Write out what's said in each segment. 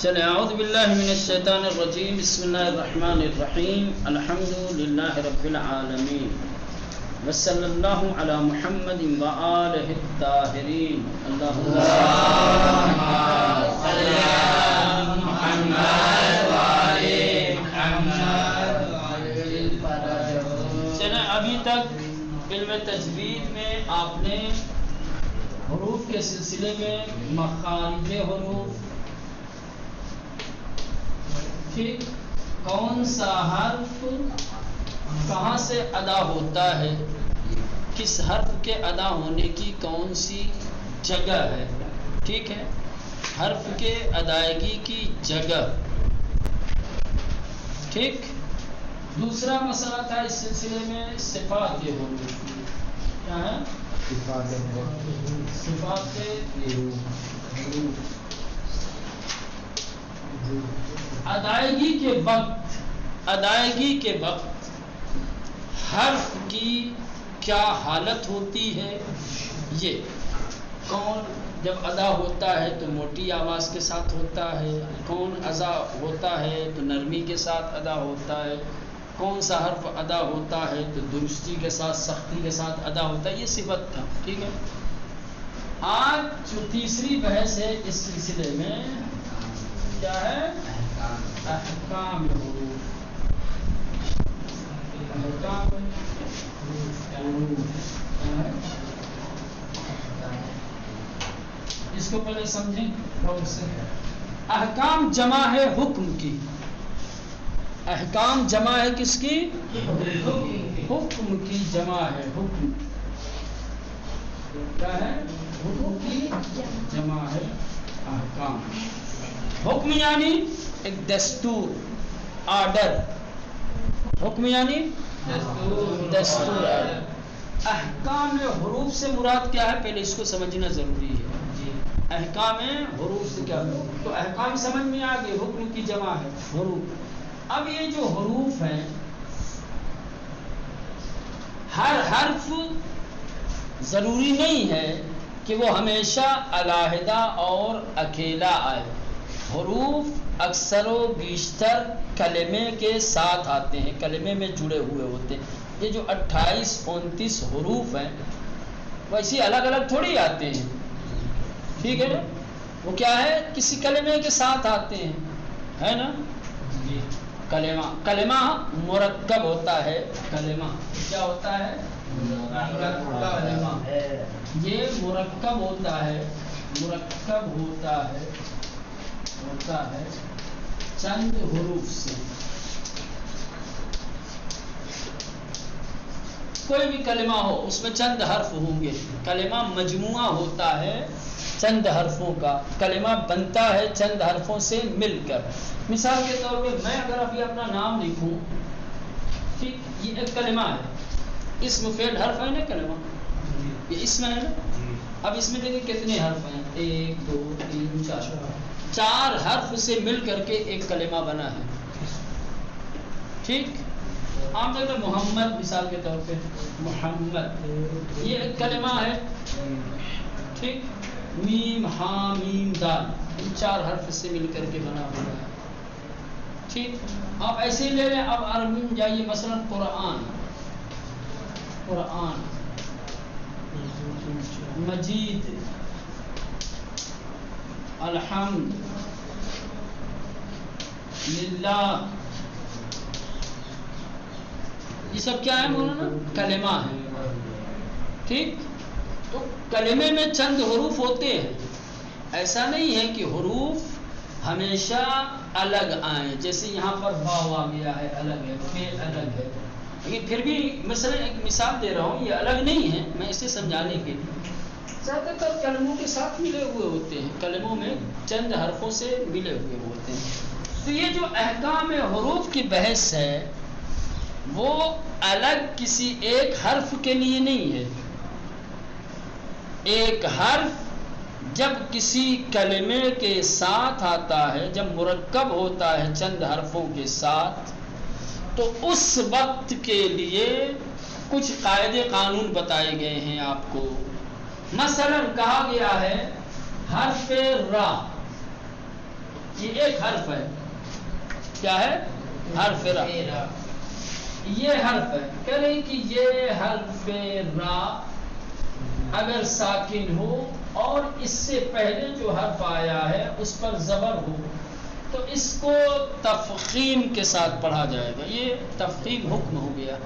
چلیں اعوذ باللہ من الشیطان الرجیم بسم اللہ الرحمن الرحیم الحمدللہ رب العالمین وصلی اللہ علی محمد وآلہ الطاہرین اللہم صلی علی محمد وآلہ محمد. چلیں ابھی تک علم تجوید میں آپ نے حروف کے سلسلے میں مخارج حروف، ٹھیک، کون سا حرف کہاں سے ادا ہوتا ہے، کس حرف کے ادا ہونے کی کون سی جگہ ہے، ٹھیک ہے، حرف کے ادائیگی کی جگہ، ٹھیک. دوسرا مسئلہ تھا اس سلسلے میں صفات حروف. کیا ہے؟ صفات حروف. ادائیگی کے وقت حرف کی کیا حالت ہوتی ہے، یہ کون جب ادا ہوتا ہے تو موٹی آواز کے ساتھ ہوتا ہے، کون ادا ہوتا ہے تو نرمی کے ساتھ ادا ہوتا ہے، کون سا حرف ادا ہوتا ہے تو درستی کے ساتھ سختی کے ساتھ ادا ہوتا ہے، یہ صفت تھا. ٹھیک ہے. آج جو تیسری بحث ہے اس سلسلے میں کیا ہے؟ احکام حروف. اس کو پہلے سمجھیں غور سے. احکام جمع ہے حکم کی. احکام جمع ہے کس کی؟ حکم کی جمع ہے. حکم کیا ہے؟ حکم کی جمع ہے احکام. حکم یعنی ایک دستور، آرڈر. حکم یعنی دستور، آرڈر. احکام حروف سے مراد کیا ہے پہلے اس کو سمجھنا ضروری ہے. احکام حروف سے کیا ہے؟ تو احکام سمجھ میں آ گئی، حکم کی جمع ہے حروف. اب یہ جو حروف ہیں، ہر حرف ضروری نہیں ہے کہ وہ ہمیشہ علیحدہ اور اکیلا آئے. حروف اکثر و بیشتر کلمے کے ساتھ آتے ہیں، کلمے میں جڑے ہوئے ہوتے ہیں. یہ جو 28-29 حروف ہیں ویسے الگ الگ تھوڑی آتے ہیں، ٹھیک ہے. وہ کیا ہے؟ کسی کلمے کے ساتھ آتے ہیں، ہے نا. کلمہ مرکب ہوتا ہے. کلمہ کیا ہوتا ہے؟ کلمہ یہ مرکب ہوتا ہے. مرکب ہوتا ہے چند حروف سے. کوئی بھی کلمہ ہو اس میں چند حرف ہوں گے. کلمہ مجموعہ ہوتا ہے چند حرفوں کا. کلمہ بنتا ہے چند حرفوں سے مل کر. مثال کے طور پہ میں اگر ابھی اپنا نام لکھوں، ٹھیک، یہ ایک کلمہ ہے. اسم فعل حرف ہے نا کلمہ، یہ اسم ہے نا. اب اس میں دیکھیں کتنے حرف ہیں، 1 2 3 4. 4 حرف سے مل کر کے ایک کلمہ بنا ہے. ٹھیک. آپ دیکھیں محمد، مثال کے طور پہ محمد، یہ ایک کلمہ ہے. ٹھیک. میم ہاں میم دال، ان 4 حرف سے مل کر کے بنا ہوا ہے. ٹھیک. آپ ایسے ہی لے لیں. اب عربی میں جائیے، مثلا قرآن، قرآن، مجید، الحمد للہ، یہ سب کیا ہے مولانا؟ کلمہ ہے. ٹھیک. تو کلمے میں چند حروف ہوتے ہیں. ایسا نہیں ہے کہ حروف ہمیشہ الگ آئیں. جیسے یہاں پر واو آ گیا ہے، الگ ہے، فعل الگ ہے، لیکن پھر بھی مثلا ایک مثال دے رہا ہوں، یہ الگ نہیں ہے. میں اسے سمجھانے کے لیے زیادہ تر کلموں کے ساتھ ملے ہوئے ہوتے ہیں. کلموں میں چند حرفوں سے ملے ہوئے ہوتے ہیں. تو یہ جو احکام حروف کی بحث ہے وہ الگ کسی ایک حرف کے لیے نہیں ہے. ایک حرف جب کسی کلمے کے ساتھ آتا ہے، جب مرکب ہوتا ہے چند حرفوں کے ساتھ، تو اس وقت کے لیے کچھ قاعدے قانون بتائے گئے ہیں آپ کو. مثلا کہا گیا ہے حرف را، یہ ایک حرف ہے. کیا ہے؟ حرف را. یہ حرف ہے. کہہ رہے کہ یہ حرف را اگر ساکن ہو اور اس سے پہلے جو حرف آیا ہے اس پر زبر ہو تو اس کو تفخیم کے ساتھ پڑھا جائے گا. یہ تفخیم حکم ہو گیا.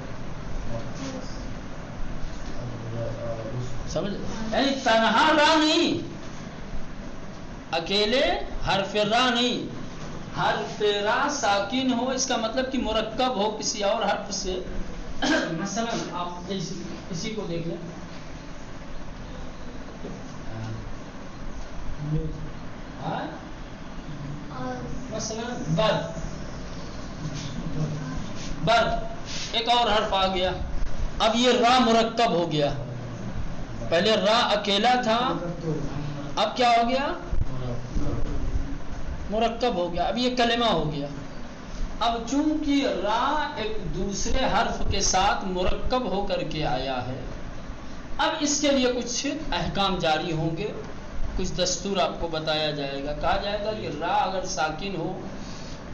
سمجھ؟ یعنی تنہا را نہیں، اکیلے حرف را نہیں. حرف را ساکن ہو اس کا مطلب کہ مرکب ہو کسی اور حرف سے. مثلا آپ اسی کو دیکھ لیں. مثلا بر ایک اور حرف آ گیا. اب یہ را مرکب ہو گیا. پہلے را اکیلا تھا، اب کیا ہو گیا؟ مرکب ہو گیا. اب یہ کلمہ ہو گیا. اب چونکہ را ایک دوسرے حرف کے ساتھ مرکب ہو کر کے آیا ہے، اب اس کے لیے کچھ احکام جاری ہوں گے، کچھ دستور آپ کو بتایا جائے گا. کہا جائے گا کہ را اگر ساکن ہو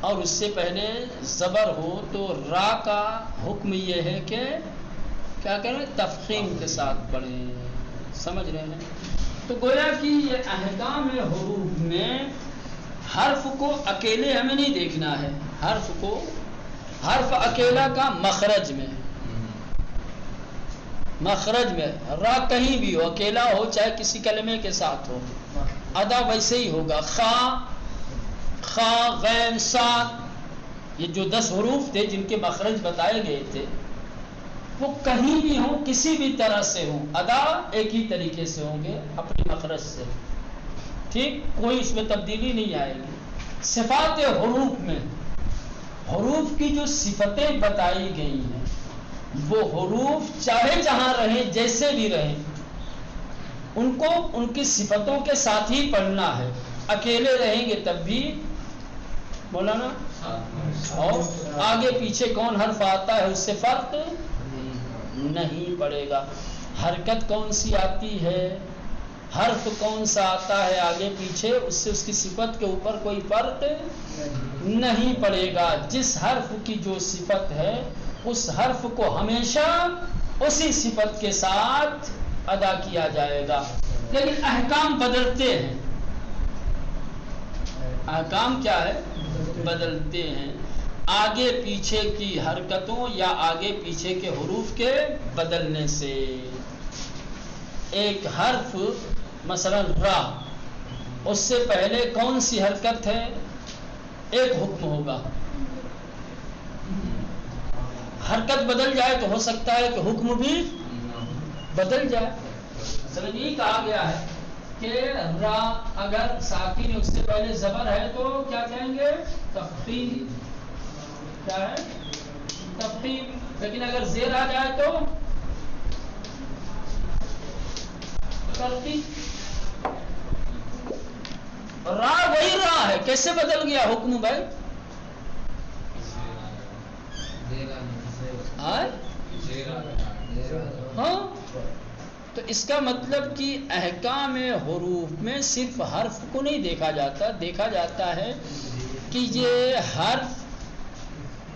اور اس سے پہلے زبر ہو تو را کا حکم یہ ہے کہ کیا کریں؟ تفخیم کے ساتھ پڑھیں. سمجھ رہے ہیں؟ تو گویا کہ یہ احکام حروف میں حرف کو اکیلے ہمیں نہیں دیکھنا ہے. حرف کو، حرف اکیلا کا مخرج میں، مخرج میں را کہیں بھی ہو، اکیلا ہو چاہے کسی کلمے کے ساتھ ہو، ادا ویسے ہی ہوگا. خا غین صاد، یہ جو 10 حروف تھے جن کے مخرج بتائے گئے تھے وہ کہیں بھی ہوں، کسی بھی طرح سے ہوں، ادا ایک ہی طریقے سے ہوں گے اپنی مخرج سے. ٹھیک، کوئی اس میں تبدیلی نہیں آئے گی. صفات حروف میں حروف کی جو صفتیں بتائی گئی ہیں وہ حروف چاہے جہاں رہیں، جیسے بھی رہیں، ان کو ان کی صفتوں کے ساتھ ہی پڑھنا ہے. اکیلے رہیں گے تب بھی مولانا، اور آگے پیچھے کون حرف آتا ہے اس سے فرق نہیں پڑے گا. حرکت کون سی آتی ہے، حرف کون سا آتا ہے آگے پیچھے، اس سے اس کی صفت کے اوپر کوئی فرق نہیں پڑے گا. جس حرف کی جو صفت ہے اس حرف کو ہمیشہ اسی صفت کے ساتھ ادا کیا جائے گا. لیکن احکام بدلتے ہیں. احکام کیا ہے؟ بدلتے ہیں. آگے پیچھے کی حرکتوں یا آگے پیچھے کے حروف کے بدلنے سے. ایک حرف مثلا را، اس سے پہلے کون سی حرکت ہے، ایک حکم ہوگا. حرکت بدل جائے تو ہو سکتا ہے کہ حکم بھی بدل جائے. مثلا یہ کہا گیا ہے کہ را اگر ساکن ہے اس سے پہلے زبر ہے تو کیا کہیں گے؟ تفخیم. کیا ہے؟ تفخیم. لیکن اگر زیر آ جائے تو ترقیق. را وہی را ہے، کیسے بدل گیا حکم بھائی؟ ہاں، تو اس کا مطلب کہ احکام حروف میں صرف حرف کو نہیں دیکھا جاتا، دیکھا جاتا ہے کہ یہ حرف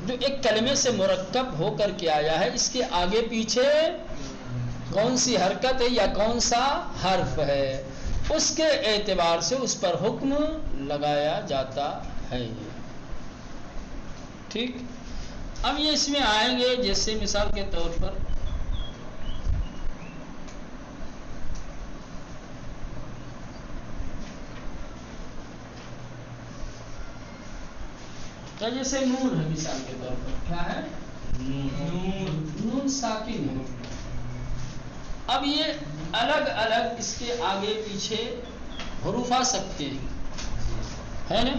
جو ایک کلمے سے مرکب ہو کر کے آیا ہے اس کے آگے پیچھے کون سی حرکت ہے یا کون سا حرف ہے، اس کے اعتبار سے اس پر حکم لگایا جاتا ہے. ٹھیک. اب یہ اس میں آئیں گے، جیسے مثال کے طور پر جیسے نون ہے. مثال کے طور پر کیا ہے؟ نون. نون ساکن ہے. اب یہ الگ الگ اس کے آگے پیچھے حروف آ سکتے ہیں، ہے نا؟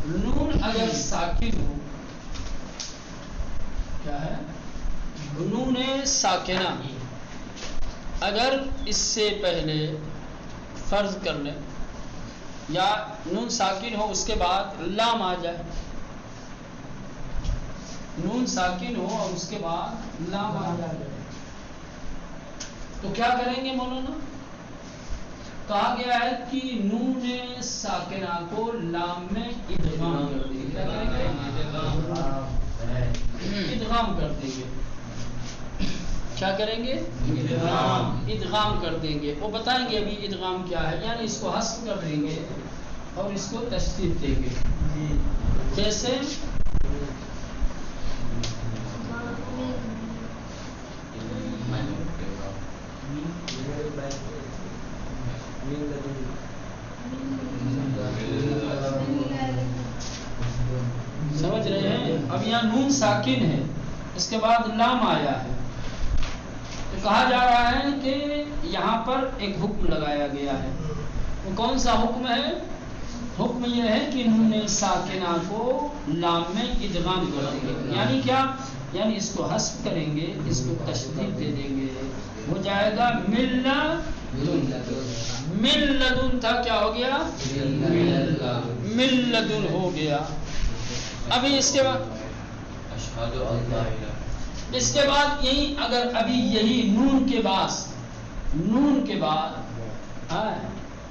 نون اگر ساکن ہو، کیا ہے؟ نون ساکنہ اگر اس سے پہلے فرض کر لیں یا نون ساکن ہو اس کے بعد لام آ جائے، نون ساکن ہو اور اس کے بعد لام آ جائے تو کیا کریں گے مولانا؟ کہا گیا ہے کہ نون ساکنہ کو لام میں ادغام کر دیں گے. کیا کریں گے؟ ادغام کر دیں گے. کیا کریں گے؟ ادغام کر دیں گے. وہ بتائیں گے ابھی ادغام کیا ہے. یعنی اس کو حذف کر دیں گے اور اس کو تشدید دیں گے. جیسے سمجھ رہے ہیں. اب یہاں نون ساکن ہے, اس کے بعد لام آیا ہے, تو کہا جا رہا ہے کہ یہاں پر ایک حکم لگایا گیا ہے. وہ کون سا حکم ہے؟ حکم یہ ہے کہ نون ساکنہ کو لام میں ادغام کر دیں گے. یعنی کیا؟ یعنی اس کو حذف کریں گے, اس کو تشدید دے دیں گے, ہو جائے گا من لدن تھا, کیا ہو گیا؟ من لدن ہو گیا. ابھی اس کے بعد یہی, اگر ابھی یہی نون کے بعد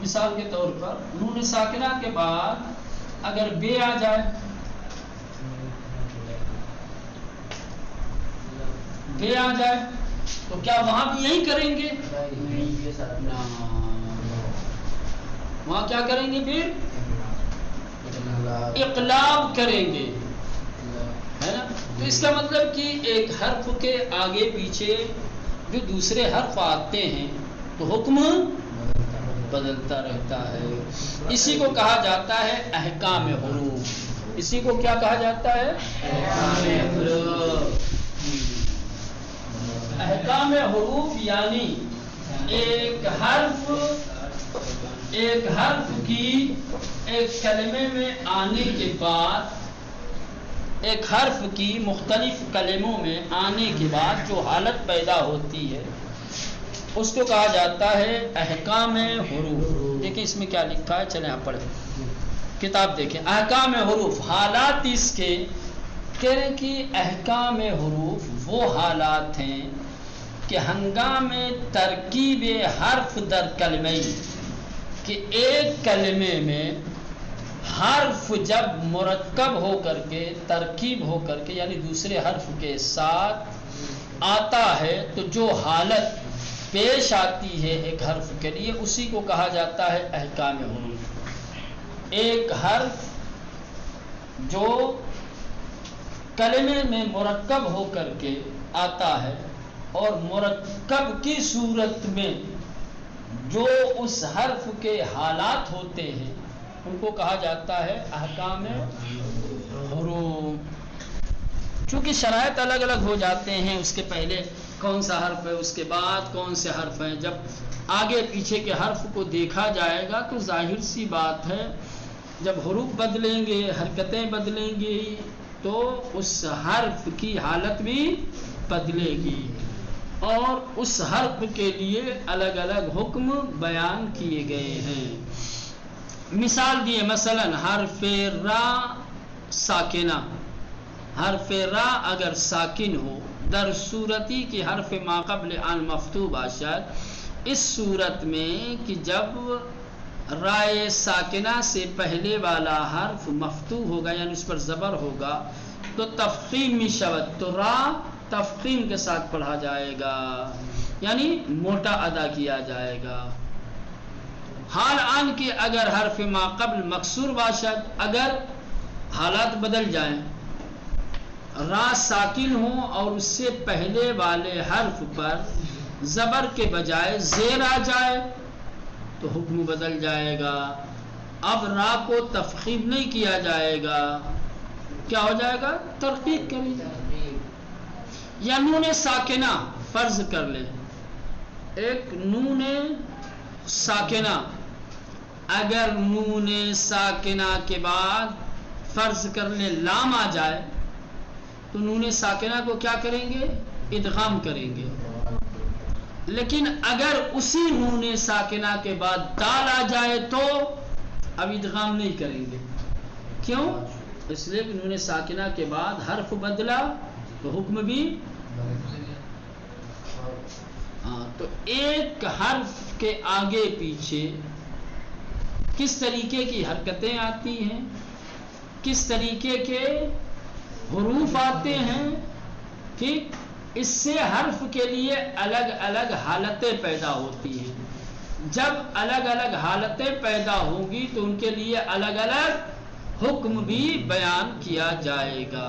مثال کے طور پر نون ساکنہ کے بعد اگر بے آ جائے, تو کیا وہاں بھی یہی کریں گے؟ وہاں کیا کریں گے؟ پھر اقلاب کریں گے, ہے نا. تو اس کا مطلب کہ ایک حرف کے آگے پیچھے جو دوسرے حرف آتے ہیں تو حکم بدلتا رہتا ہے. اسی کو کہا جاتا ہے احکام حروف. اسی کو کیا کہا جاتا ہے؟ احکام حروف. یعنی ایک حرف کی ایک کلمے میں آنے کے بعد, ایک حرف کی مختلف کلموں میں آنے کے بعد جو حالت پیدا ہوتی ہے اس کو کہا جاتا ہے احکام حروف. دیکھیں اس میں کیا لکھا ہے, چلیں آپ پڑھیں, کتاب دیکھیں. احکام حروف, حالات اس کے کہہ رہے ہیں کہ احکام حروف وہ حالات ہیں کہ ہنگام ترکیب حرف در کلمہ, کہ ایک کلمے میں حرف جب مرکب ہو کر کے, ترکیب ہو کر کے, یعنی دوسرے حرف کے ساتھ آتا ہے تو جو حالت پیش آتی ہے ایک حرف کے لیے اسی کو کہا جاتا ہے احکام حروف. ایک حرف جو کلمے میں مرکب ہو کر کے آتا ہے اور مرکب کی صورت میں جو اس حرف کے حالات ہوتے ہیں ان کو کہا جاتا ہے احکام حروف. چونکہ شرائط الگ الگ ہو جاتے ہیں, اس کے پہلے کون سا حرف ہے, اس کے بعد کون سے حرف ہیں, جب آگے پیچھے کے حرف کو دیکھا جائے گا تو ظاہر سی بات ہے جب حروف بدلیں گے, حرکتیں بدلیں گی تو اس حرف کی حالت بھی بدلے گی اور اس حرف کے لیے الگ الگ حکم بیان کیے گئے ہیں. مثال دیے, مثلا حرف را ساکنہ, حرف را اگر ساکن ہو در صورتی کی حرف ما قبل ان مفتوح باشد, اس صورت میں کہ جب رائے ساکنہ سے پہلے والا حرف مفتوح ہوگا یعنی اس پر زبر ہوگا تو تفخیم می شود, تو را تفخیم کے ساتھ پڑھا جائے گا یعنی موٹا ادا کیا جائے گا. حال آن کے اگر حرف ما قبل مکسور باشد, اگر حالات بدل جائیں, را ساکن ہوں اور اس سے پہلے والے حرف پر زبر کے بجائے زیر آ جائے تو حکم بدل جائے گا. اب را کو تفخیم نہیں کیا جائے گا, کیا ہو جائے گا؟ ترقیق کری جائے گا. یا نون ساکنہ فرض کر لیں, ایک نون ساکنہ, اگر نون ساکنہ کے بعد فرض کر لیں لام آ جائے تو نون ساکنہ کو کیا کریں گے؟ ادغام کریں گے. لیکن اگر اسی نون ساکنہ کے بعد دال آ جائے تو اب ادغام نہیں کریں گے. کیوں؟ اس لیے کہ نون ساکنہ کے بعد حرف بدلا تو حکم بھی, تو ایک حرف کے آگے پیچھے کس طریقے کی حرکتیں آتی ہیں، کس طریقے کے حروف آتے ہیں، ٹھیک، اس سے حرف کے لیے الگ الگ حالتیں پیدا ہوتی ہیں. جب الگ الگ حالتیں پیدا ہوں گی تو ان کے لیے الگ الگ حکم بھی بیان کیا جائے گا.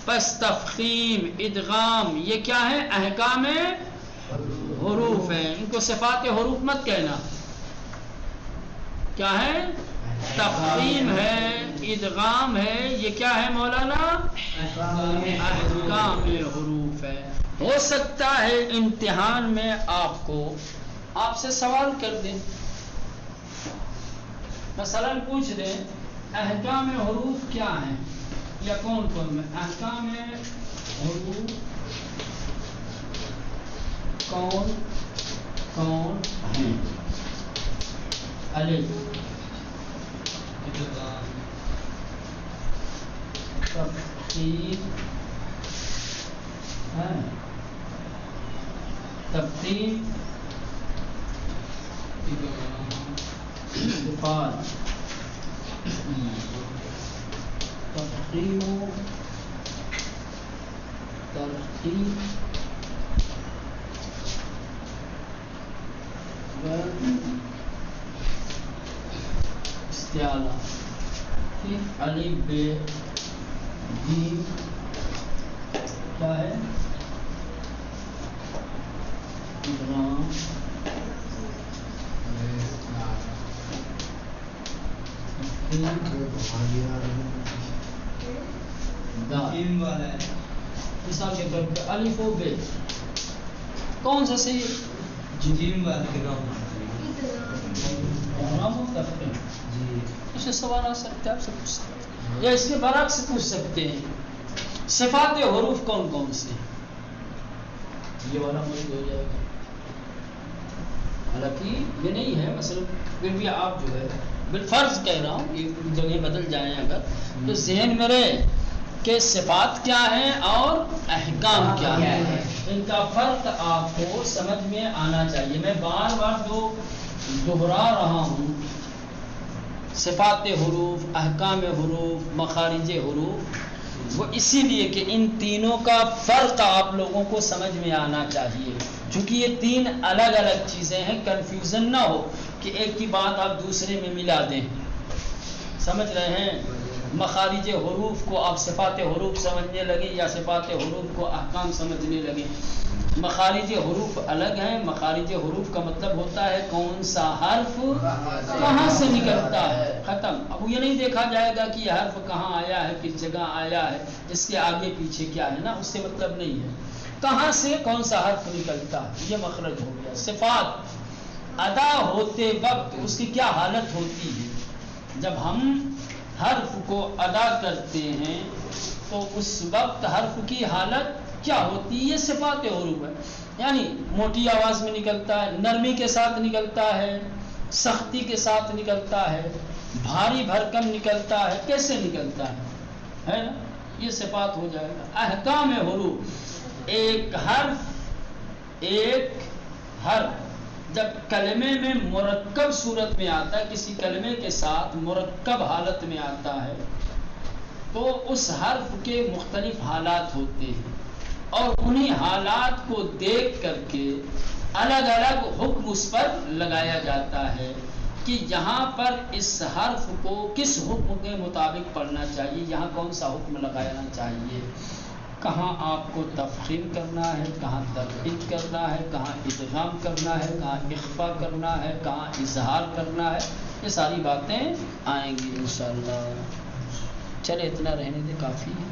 پس تفخیم، ادغام، یہ کیا ہے؟ احکام حروف ہیں. ان کو صفات حروف مت کہنا. کیا ہے؟ تفخیم ہے، ادغام ہے، یہ کیا ہے مولانا؟ احکام حروف ہے. ہو سکتا ہے امتحان میں آپ سے سوال کر دیں، مثلا پوچھ دیں احکام حروف کیا ہیں، یا کون کون میں احکام حروف کون کون ہیں؟ الف، تفخیم، تفخیم، صفات، تفخیم و ترخیم و استعلا. الف ب جیم کیا ہے؟ ادغام، مثال کے طور پہ الف و ب کون سا صحیح؟ جیم اسے سوال آ سکتے آپ سے پوچھ سکتے ہیں، یا اس کے برعکس پوچھ سکتے ہیں صفات حروف کون کون سے؟ یہ والا مجھے ہو جائے گا. حالانکہ یہ نہیں ہے، مثلا پھر بھی آپ جو ہے بالفرض کہہ رہا ہوں کہ جگہ بدل جائیں اگر تو ذہن میں رہے کہ صفات کیا ہیں اور احکام کیا ہیں. ان کا فرق آپ کو سمجھ میں آنا چاہیے. میں بار بار دوہرا رہا ہوں، صفات حروف، احکام حروف، مخارج حروف، وہ اسی لیے کہ ان تینوں کا فرق آپ لوگوں کو سمجھ میں آنا چاہیے. چونکہ یہ تین الگ الگ چیزیں ہیں، کنفیوژن نہ ہو کہ ایک کی بات آپ دوسرے میں ملا دیں. سمجھ رہے ہیں؟ مخارج حروف کو آپ صفات حروف سمجھنے لگے یا صفات حروف کو احکام سمجھنے لگے. مخارج حروف الگ ہیں. مخارج حروف کا مطلب ہوتا ہے کون سا حرف کہاں سے نکلتا ہے، ختم. اب یہ نہیں دیکھا جائے گا کہ یہ حرف کہاں آیا ہے، کس جگہ آیا ہے، اس کے آگے پیچھے کیا ہے، نا، اس سے مطلب نہیں ہے. کہاں سے کون سا حرف نکلتا ہے، یہ مخرج ہو گیا. صفات ادا ہوتے وقت اس کی کیا حالت ہوتی ہے؟ جب ہم حرف کو ادا کرتے ہیں تو اس وقت حرف کی حالت کیا ہوتی ہے؟ یہ صفات حروف ہے. یعنی موٹی آواز میں نکلتا ہے، نرمی کے ساتھ نکلتا ہے، سختی کے ساتھ نکلتا ہے، بھاری بھرکم نکلتا ہے، کیسے نکلتا ہے نا، یہ صفات ہو جائے گا. احکام حروف، ایک حرف جب کلمے میں مرکب صورت میں آتا ہے، کسی کلمے کے ساتھ مرکب حالت میں آتا ہے، تو اس حرف کے مختلف حالات ہوتے ہیں، اور انہی حالات کو دیکھ کر کے الگ الگ حکم اس پر لگایا جاتا ہے کہ یہاں پر اس حرف کو کس حکم کے مطابق پڑھنا چاہیے، یہاں کون سا حکم لگانا چاہیے، کہاں آپ کو تفخیم کرنا ہے، کہاں ترخیم کرنا ہے، کہاں ادغام کرنا ہے، کہاں اخفا کرنا ہے، کہاں اظہار کرنا ہے. یہ ساری باتیں آئیں گی انشاءاللہ. چلے اتنا رہنے دے، کافی ہے.